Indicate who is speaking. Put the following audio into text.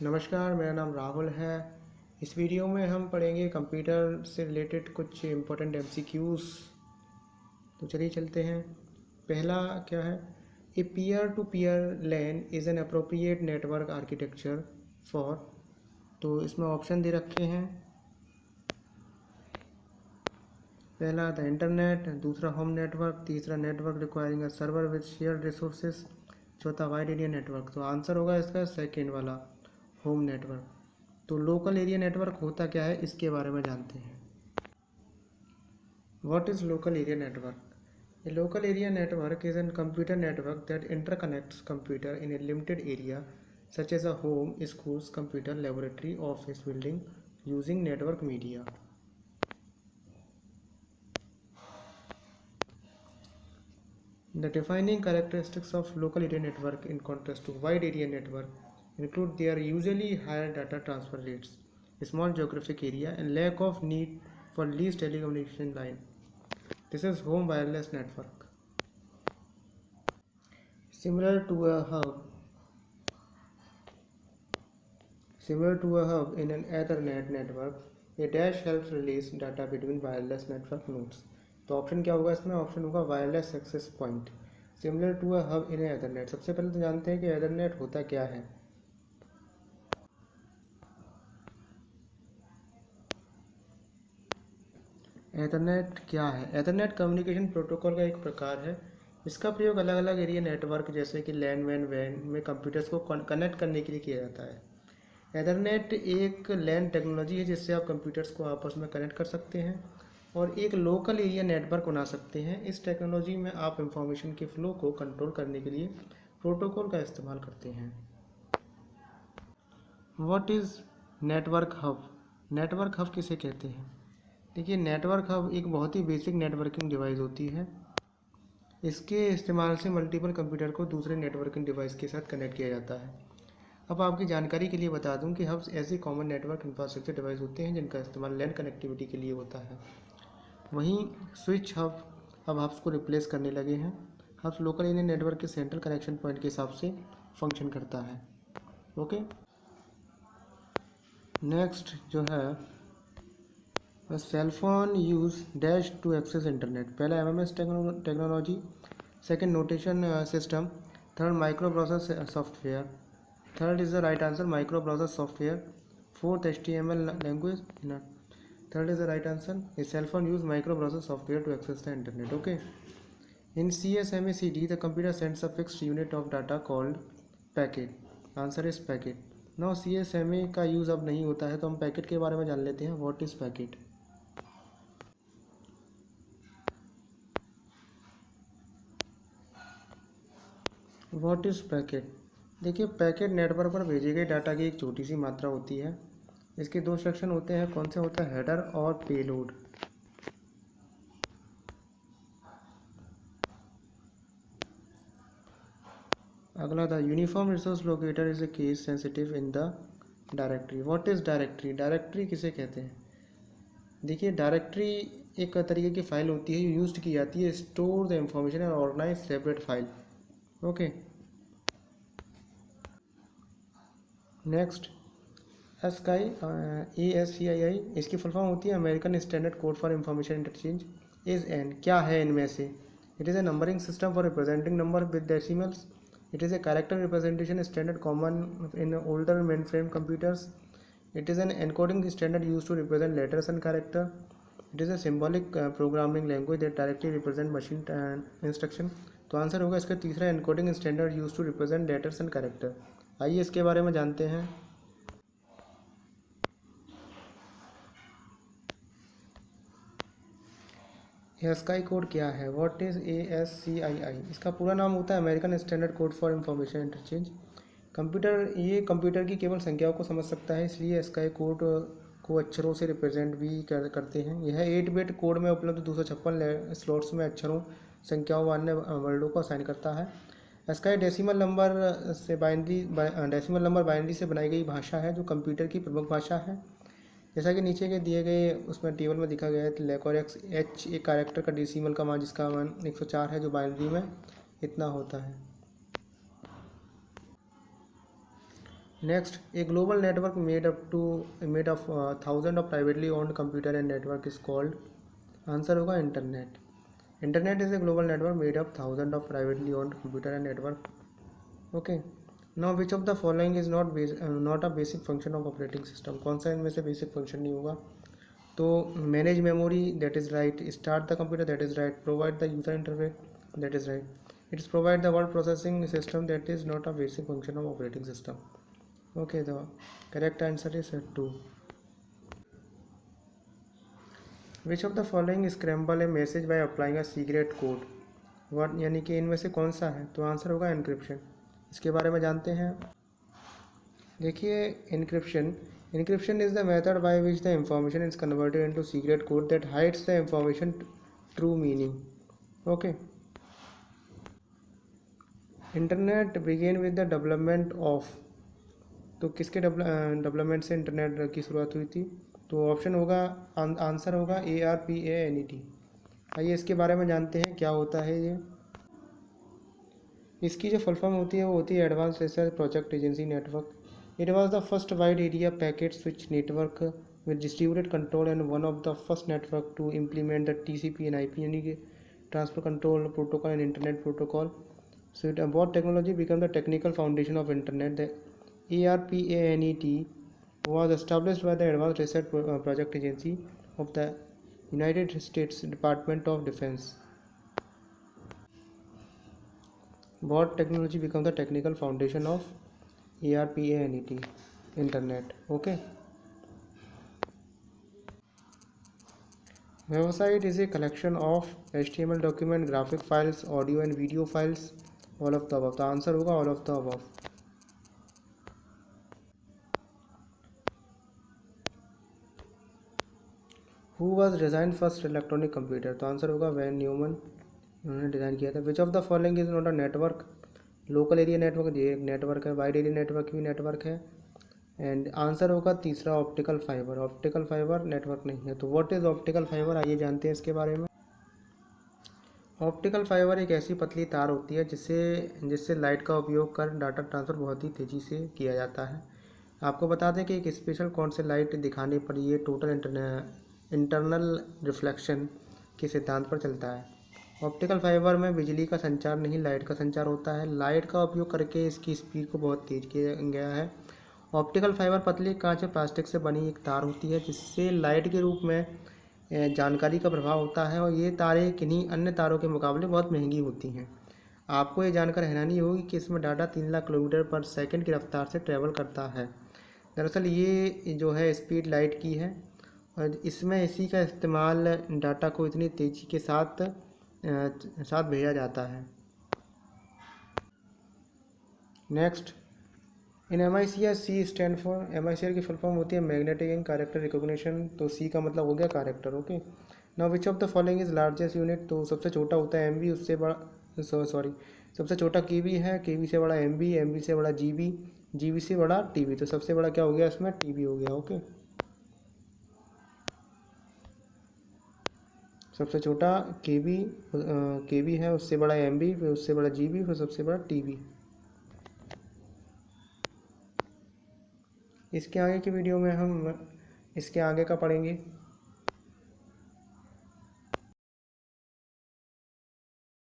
Speaker 1: नमस्कार, मेरा नाम राहुल है। इस वीडियो में हम पढ़ेंगे कंप्यूटर से रिलेटेड कुछ इम्पोर्टेंट एमसीक्यूज़। तो चलिए चलते हैं। पहला क्या है? A peer to peer LAN is an appropriate network architecture for. तो इसमें ऑप्शन दे रखे हैं। पहला द इंटरनेट, दूसरा होम नेटवर्क, तीसरा network requiring a server with shared resources, चौथा वाइड एरिया नेटवर्क। तो आंसर होगा इसका सेकेंड वाला, होम नेटवर्क। तो लोकल एरिया नेटवर्क होता क्या है, इसके बारे में जानते हैं। What is local area network? A local area network is N computer network that interconnects computer in a limited area such as a home, schools, computer laboratory, office building using network media. The defining characteristics of local area network in contrast to wide area network include their usually higher data transfer rates, small geographic area, and lack of need for least telecommunication line. This is home wireless network. Similar to a hub in an Ethernet network, a dash helps release data between wireless network nodes. तो option क्या होगा इसमें? Option होगा wireless access point. Similar to a hub in ethernet. सबसे पहले तो जानते हैं कि एथरनेट होता क्या है। एथरनेट क्या है? एथरनेट कम्युनिकेशन प्रोटोकॉल का एक प्रकार है। इसका प्रयोग अलग अलग एरिया नेटवर्क जैसे कि लैन वैन में कंप्यूटर्स को कनेक्ट करने के लिए किया जाता है। एथरनेट एक लैन टेक्नोलॉजी है जिससे आप कंप्यूटर्स को आपस में कनेक्ट कर सकते हैं और एक लोकल एरिया नेटवर्क बना सकते हैं। इस टेक्नोलॉजी में आप इंफॉर्मेशन के फ्लो को कंट्रोल करने के लिए प्रोटोकॉल का इस्तेमाल करते हैं। What is network hub? Network hub किसे कहते हैं? देखिए, नेटवर्क हब एक बहुत ही बेसिक नेटवर्किंग डिवाइस होती है। इसके इस्तेमाल से मल्टीपल कंप्यूटर को दूसरे नेटवर्किंग डिवाइस के साथ कनेक्ट किया जाता है। अब आपकी जानकारी के लिए बता दूं कि हब्स ऐसे कॉमन नेटवर्क इंफ्रास्ट्रक्चर डिवाइस होते हैं जिनका इस्तेमाल लैन कनेक्टिविटी के लिए होता है। वहीं स्विच हब अब हब्स को रिप्लेस करने लगे हैं। हब्स लोकल एरिया नेटवर्क के सेंट्रल कनेक्शन पॉइंट के हिसाब से फंक्शन करता है। ओके, नेक्स्ट जो है cellphone use dash to access internet. पहला MMS technology, second notation system, third microprocessor software, third is the right answer microprocessor software, fourth HTML language, third is the right answer. A cell phone use microprocessor software to access the internet. Okay. In CSMACD, the computer sends a fixed unit of data called packet. Answer is packet. Now CSMA का use अब नहीं होता है तो हम packet के बारे में जान लेते हैं। What is packet? What is packet? देखिए, पैकेट नेटवर्क पर भेजे गए डाटा की एक छोटी सी मात्रा होती है। इसके दो सेक्शन होते हैं। कौन से होता है? हेडर और पेलोड। अगला था uniform resource locator is a case sensitive in the directory. What is directory? Directory किसे कहते हैं? देखिए, डायरेक्टरी एक तरीके की फाइल होती है यूज की जाती है स्टोर द इंफॉर्मेशन और organize separate file. Okay, next ASCII ASCII, इसकी फुल फॉर्म होती है American standard code for information interchange. Is an क्या है इनमें से? It is a numbering system for representing number with decimals. It is a character representation standard common in older mainframe computers. It is an encoding standard used to represent letters and character. It is a symbolic programming language that directly represent machine instruction. तो answer होगा इसका तीसरा, encoding standard used to represent letters and character। आइए इसके बारे में जानते हैं। ASCII कोड क्या है? What is ASCII? इसका पूरा नाम होता है American standard code for information interchange. ये कंप्यूटर की केवल संख्याओं को समझ सकता है, इसलिए ASCII कोड को अक्षरों से रिप्रेजेंट भी करते हैं। यह 8 बिट कोड में उपलब्ध 256 स्लॉट्स में अक्षरों, संख्याओं व अन्य वर्डों को असाइन करता है। ASCII डेसिमल नंबर बाइनरी से बनाई गई भाषा है जो कंप्यूटर की प्रमुख भाषा है। जैसा कि नीचे के दिए गए उसमें टेबल में दिखा गया है, लेकोरेक्स H एक कैरेक्टर का डेसिमल का मान जिसका मान 104 है, जो बाइनरी में इतना होता है। Next, a global network made of thousand of privately owned computer and network is called, answer होगा internet. Internet is a global network made of thousand of privately owned computer and network. Okay, now which of the following is not a basic function of operating system, कौन सा इनमें से basic function नहीं होगा? तो manage memory, that is right. Start the computer, that is right. Provide the user interface, that is right. It's provide the word processing system, that is not a basic function of operating system. Okay, the correct answer is 2। Which of the following scramble A message by applying a secret code, word, यानी कि इनमें से कौन सा है? तो answer होगा encryption. इसके बारे में जानते हैं। देखिए, encryption is the method by which the information is converted into secret code that hides the information true meaning. Okay, internet begin with the development of, तो किसके डेवलपमेंट से इंटरनेट की शुरुआत हुई थी? तो ऑप्शन होगा, आंसर होगा ARPANET। आइए इसके बारे में जानते हैं क्या होता है ये। इसकी जो फुल फॉर्म होती है वो होती है advance research project agency network. It was the first wide area packet switch network with distributed control and one of the first network to implement the TCP and IP, यानी कि transfer control protocol and internet protocol. So it about technology become the technical foundation of internet. The ARPANET was established by the Advanced Research Project Agency of the United States Department of Defense. What technology become the technical foundation of ARPANET, internet. Okay. Website is a collection of HTML document, graphic files, audio and video files. All of the above. The answer होगा all of the above. Who was designed first electronic computer? तो answer होगा van Neumann, उन्होंने design किया था। विच of the following is not a network? Local area network, ये एक network है। Wide area network भी नेटवर्क है। एंड आंसर होगा तीसरा, optical fibre. Optical fibre network नहीं है। तो व्हाट इज ऑप्टिकल फाइबर, आइए जानते हैं इसके बारे में। ऑप्टिकल फाइबर एक ऐसी पतली तार होती है जिससे लाइट का उपयोग कर डाटा ट्रांसफ़र बहुत ही तेज़ी से किया जाता है। आपको बता दें कि एक स्पेशल कौन से लाइट दिखाने पर ये टोटल इंटरनल रिफ्लेक्शन के सिद्धांत पर चलता है। ऑप्टिकल फाइबर में बिजली का संचार नहीं, लाइट का संचार होता है। लाइट का उपयोग करके इसकी स्पीड को बहुत तेज़ किया गया है। ऑप्टिकल फाइबर पतली कांच या प्लास्टिक से बनी एक तार होती है जिससे लाइट के रूप में जानकारी का प्रभाव होता है, और ये तारें किन्हीं अन्य तारों के मुकाबले बहुत महंगी होती हैं। आपको ये जानकर हैरानी होगी कि इसमें डाटा 3 लाख किलोमीटर पर सेकंड की रफ्तार से ट्रैवल करता है। दरअसल ये जो है स्पीड लाइट की है, और इसमें इसी का इस्तेमाल डाटा को इतनी तेज़ी के साथ भेजा जाता है। Next, in MICR C stand for, MICR की फुल फॉर्म होती है मैग्नेटिक एंड कैरेक्टर रिकॉग्निशन। तो C का मतलब हो गया character. Okay, now which of the following is largest unit? तो सबसे छोटा होता है MB, उससे बड़ा सबसे छोटा KB है, KB से बड़ा MB, MB से बड़ा GB, GB से बड़ा TB। तो सबसे बड़ा क्या हो गया इसमें? TB हो गया। ओके, सबसे छोटा KB है, उससे बड़ा MB, फिर उससे बड़ा GB, फिर सबसे बड़ा TB। इसके आगे की वीडियो में हम इसके आगे का पढ़ेंगे।